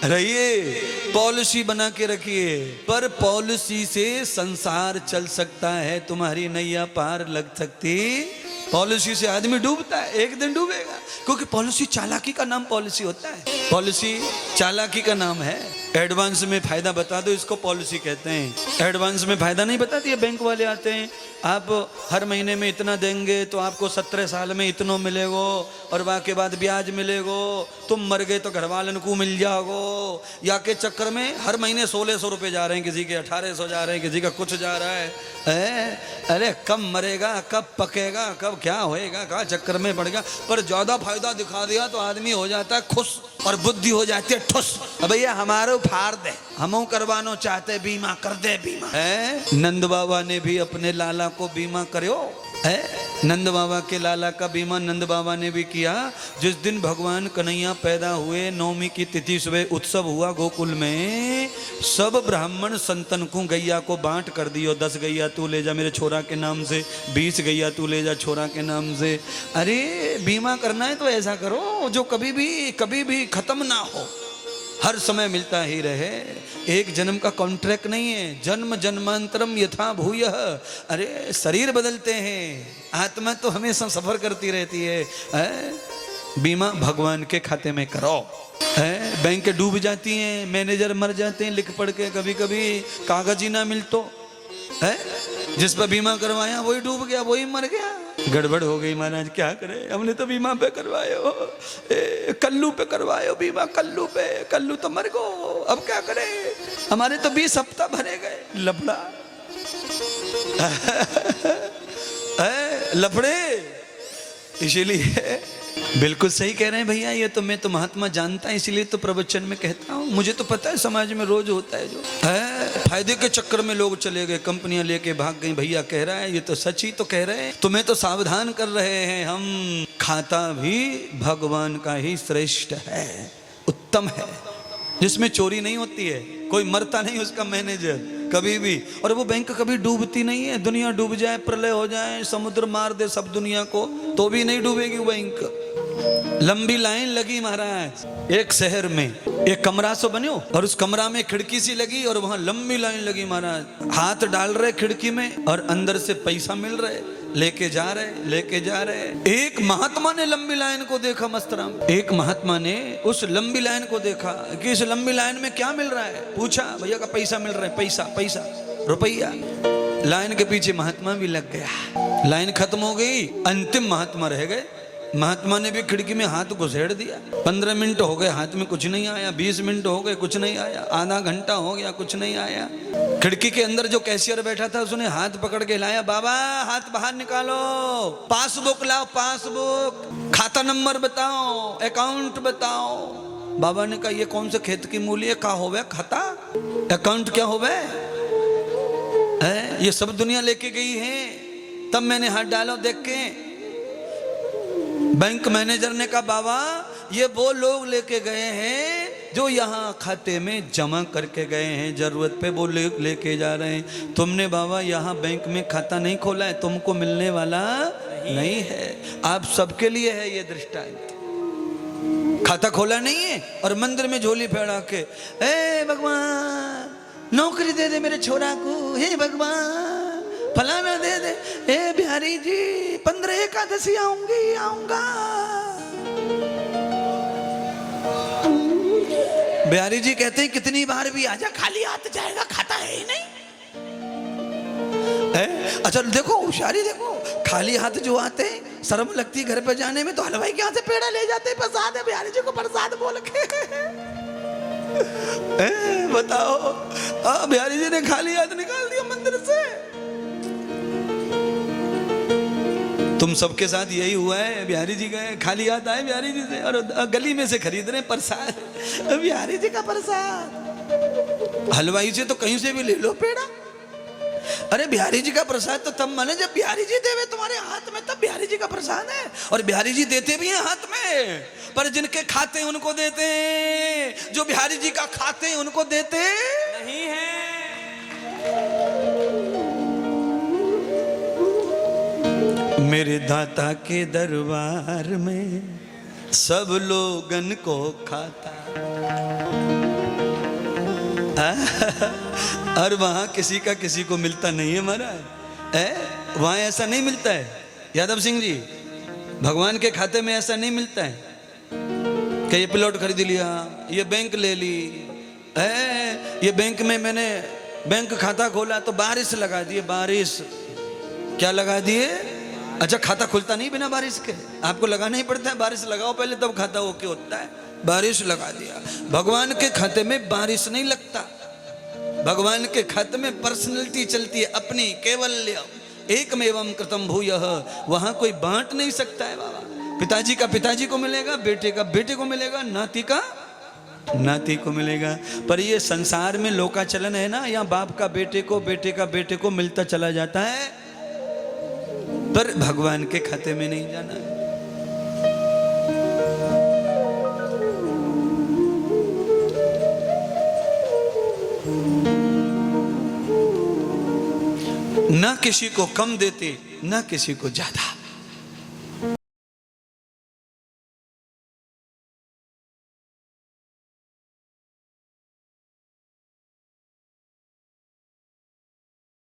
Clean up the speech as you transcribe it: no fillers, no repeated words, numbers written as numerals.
रहिए, पॉलिसी बना के रखिए। पर पॉलिसी से संसार चल सकता है, तुम्हारी नैया पार लग सकती। पॉलिसी से आदमी डूबता है, एक दिन डूबेगा, क्योंकि पॉलिसी चालाकी का नाम पॉलिसी होता है। पॉलिसी चालाकी का नाम है। एडवांस में फायदा बता दो, इसको पॉलिसी कहते हैं। एडवांस में फायदा नहीं बताती है, बैंक वाले आते हैं, आप हर महीने में इतना देंगे तो आपको 17 साल में इतनो मिलेगो, और के बाद ब्याज मिलेगो, तुम मर गए तो घर वालन को मिल जाओगो। या के चक्कर में हर महीने 1600 रुपये जा रहे हैं, किसी के 1800 जा रहे हैं, किसी का कुछ जा रहा है। अरे कब मरेगा, कब पकेगा, कब क्या होएगा, क्या चक्कर में पड़ गया। पर ज्यादा फायदा दिखा दिया तो आदमी हो जाता है खुश, और बुद्धि हो जाती है ठुस। भैया हमारे फाड़ दे, हम करवानो चाहते, बीमा कर दे, बीमा है। नंद बाबा ने भी अपने लाला को बीमा करो है। नंद बाबा के लाला का बीमा नंद बाबा ने भी किया। जिस दिन भगवान कन्हैया पैदा हुए, नवमी की तिथि सुबह उत्सव हुआ गोकुल में, सब ब्राह्मण संतन को गैया को बांट कर दियो। 10 गैया तू ले जा मेरे छोरा के नाम से, 20 गैया तू ले जा छोरा के नाम से। अरे बीमा करना है तो ऐसा करो जो कभी भी खत्म ना हो, हर समय मिलता ही रहे। एक जन्म का कॉन्ट्रैक्ट नहीं है, जन्म जन्मांतरम यथा भूयः। अरे शरीर बदलते हैं, आत्मा तो हमेशा सफर करती रहती है। बीमा भगवान के खाते में करो। बैंक डूब जाती हैं, मैनेजर मर जाते हैं लिख पढ़ के, कभी कभी कागज ही ना मिल तो है। जिस पर बीमा करवाया वही डूब गया, वही मर गया। गड़बड़ हो गई महाराज, क्या करें, हमने तो बीमा पे करवायो, कल्लू पे करवायो बीमा, कल्लू पे, कल्लू तो मर गो, अब क्या करें, हमारे तो 20 हफ्ता भरे गए। लफड़ा लफड़े। इसीलिए बिल्कुल सही कह रहे हैं भैया, ये तो मैं तो महात्मा जानता है, इसीलिए तो प्रवचन में कहता हूँ। मुझे तो पता है समाज में रोज होता है जो है। फायदे के चक्कर में लोग चले गए, कंपनियां लेके भाग गई। भैया कह रहा है, ये तो सच ही तो कह रहे हैं, तुम्हें तो सावधान कर रहे हैं हम। खाता भी भगवान का ही श्रेष्ठ है, उत्तम है, जिसमें चोरी नहीं होती है, कोई मरता नहीं उसका मैनेजर कभी भी। और वो बैंक कभी डूबती नहीं है। दुनिया डूब जाए, प्रलय हो जाए, समुद्र मार दे सब दुनिया को, तो भी नहीं डूबेगी वो बैंक। लंबी लाइन लगी महाराज एक शहर में, एक कमरा सो बनो, और उस कमरा में खिड़की सी लगी, और वहां लंबी लाइन लगी महाराज। हाथ डाल रहे खिड़की में, और अंदर से पैसा मिल रहे, लेके जा रहे। एक महात्मा ने लंबी लाइन को देखा मस्तराम, एक महात्मा ने उस लंबी लाइन को देखा कि इस लंबी लाइन में क्या मिल रहा है। पूछा, भैया का पैसा मिल रहा है, पैसा रुपया। लाइन के पीछे महात्मा भी लग गया, लाइन खत्म हो गई, अंतिम महात्मा रह गए। महात्मा ने भी खिड़की में हाथ घुसेड़ दिया। 15 मिनट हो गए, हाथ में कुछ नहीं आया। 20 मिनट हो गए, कुछ नहीं आया। आधा घंटा हो गया, कुछ नहीं आया। खिड़की के अंदर जो कैशियर बैठा था, उसने हाथ पकड़ के लाया, बाबा हाथ बाहर निकालो, पासबुक लाओ, पासबुक, खाता नंबर बताओ, अकाउंट बताओ। बाबा ने कहा, ये कौन से खेत की मूली है, क्या होवे खाता, अकाउंट क्या होवे है? ये सब दुनिया लेके गई है, तब मैंने हाथ डालो देख के। बैंक मैनेजर ने कहा, बाबा ये वो लोग लेके गए हैं जो यहाँ खाते में जमा करके गए हैं, जरूरत पे वो लेके जा रहे हैं। तुमने बाबा यहाँ बैंक में खाता नहीं खोला है, तुमको मिलने वाला नहीं है। आप सबके लिए है ये दृष्टांत। खाता खोला नहीं है और मंदिर में झोली फैला के, हे भगवान नौकरी दे दे मेरे छोरा को, हे भगवान फलाना दे दे, ए बिहारी जी 15 एकादशी आऊंगा। बिहारी जी कहते हैं कितनी बार भी आजा, खाली हाथ जाएगा, खाता है ही नहीं है? अच्छा देखो होशियारी, देखो खाली हाथ जो आते हैं, शर्म लगती है घर पे जाने में, तो हलवाई के यहाँ से पेड़ा ले जाते हैं, प्रसाद है बिहारी जी को प्रसाद बोल के। बताओ, बिहारी जी ने खाली हाथ निकाल दिया मंदिर से। तुम सबके साथ यही हुआ है। बिहारी जी गए, खाली हाथ आए बिहारी जी से, और गली में से खरीद रहे प्रसाद, बिहारी जी का प्रसाद। हलवाई से तो कहीं से भी ले लो पेड़ा। अरे बिहारी जी का प्रसाद तो तब माने जब बिहारी जी देवे तुम्हारे हाथ में, तब बिहारी जी का प्रसाद है। और बिहारी जी देते भी हैं हाथ में, पर जिनके खाते उनको देते हैं, जो बिहारी जी का खाते उनको देते नहीं है। मेरे दाता के दरबार में सब लोगन को खाता, और वहां किसी का किसी को मिलता नहीं है महाराज, वहां ऐसा नहीं मिलता है यादव सिंह जी। भगवान के खाते में ऐसा नहीं मिलता है कि ये प्लॉट खरीद लिया, ये बैंक ले ली, ये बैंक में मैंने बैंक खाता खोला तो बारिश लगा दिए। बारिश क्या लगा दिए? अच्छा, खाता खुलता नहीं बिना बारिश के, आपको लगाना ही पड़ता है। बारिश लगाओ पहले तब खाता ओके होता है। बारिश लगा दिया। भगवान के खाते में बारिश नहीं लगता। भगवान के खाते में पर्सनैलिटी चलती है अपनी, केवल्य एकमेवं कृतं भूयः। वहां कोई बांट नहीं सकता है बाबा। पिताजी का पिताजी को मिलेगा, बेटे का बेटे को मिलेगा, नाती का नाती को मिलेगा। पर ये संसार में लोकाचलन है ना, यहाँ बाप का बेटे को, बेटे का बेटे को मिलता चला जाता है, पर भगवान के खाते में नहीं जाना है। ना किसी को कम देते, ना किसी को ज्यादा।